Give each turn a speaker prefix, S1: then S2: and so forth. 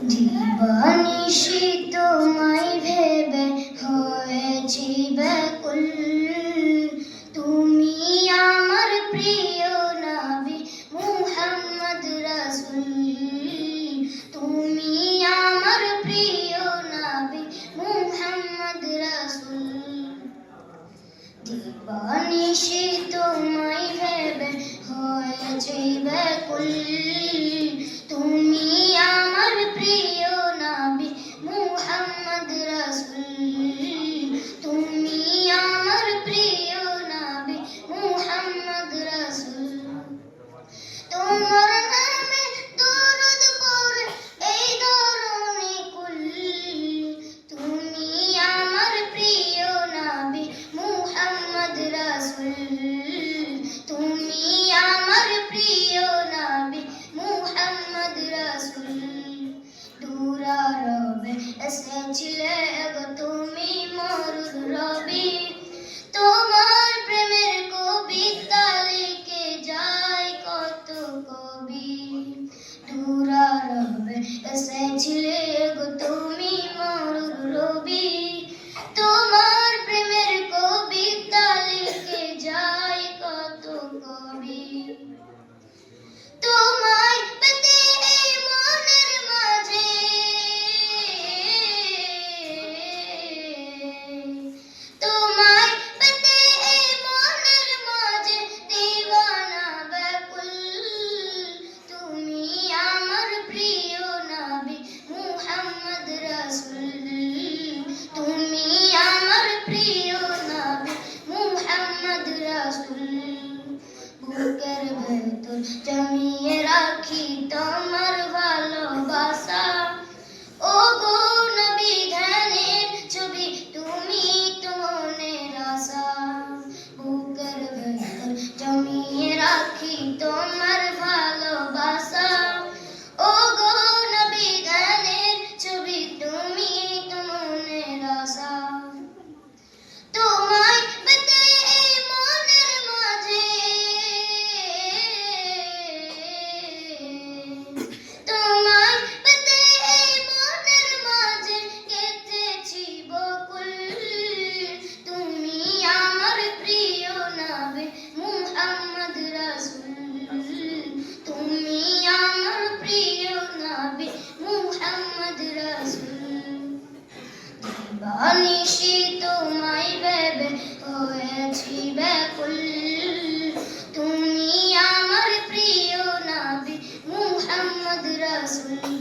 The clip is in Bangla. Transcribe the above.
S1: দিবানিশি তোমায় ভেবে হয়েছি ব্যাকুল, তুমি আমার প্রিয় নবী মুহাম্মদ রাসূল, তুমি আমার প্রিয় নবী মুহাম্মদ রাসূল। দিবানিশি তোমায় ভেবে হয়েছি ব্যাকুল, তুমি আমার প্রিয় নবী মুহাম্মদ রাসূল, তুমি আমার প্রিয় নবী মুহাম্মদ রাসূল। তোমার নামে দরুদ পড়ে এই ধরণী কুল, তুমি আমার প্রিয় নবী মুহাম্মদ রাসূল, তুমি আমার প্রিয় নবী মুহাম্মদ রাসূল। দুরারবে এসেছিলে গো তুমি মরুদ রবি, তোমার প্রেমের কবিতা লিখে যায় কত কবি। দুরারবে এসেছিলে গো তুমি মরুদ রবি, তোমার প্রেমের কবিতা লিখে যায় কত কবি। তোমায় পেতে এই মনের মাঝে, তোমায় পেতে এই মনের মাঝে দিওয়ানা ব্যাকুল, তুমি আমার প্রিয় নবী মুহাম্মদ রাসূল, তুমি আমার প্রিয় নবী মুহাম্মদ রাসূল। বুকের ভেতর জমিয়ে রাখি তোমার ভালোবাসা, ও গো নবী ধ্যানের ছবি তুমি তো মনের আশা। বুকের ভেতর জমিয়ে রাখি তোমার ভালোবাসা, ও গো নবী ধ্যানের ছবি তুমি তো মনের আশা। তোমায় পেতে এই মনের মাঝে, তোমায় পেতে এই মনের মাঝে গেঁথেছি বকুল, তুমি আমার প্রিয় নবী মুহাম্মদ রাসূল, তুমি আমার প্রিয় নবী মুহাম্মদ রাসূল। দিবানিশি তোমায় ভেবে হয়েছি ব্যাকুল, তুমি আমার প্রিয় নবী মুহাম্মদ রাসূল।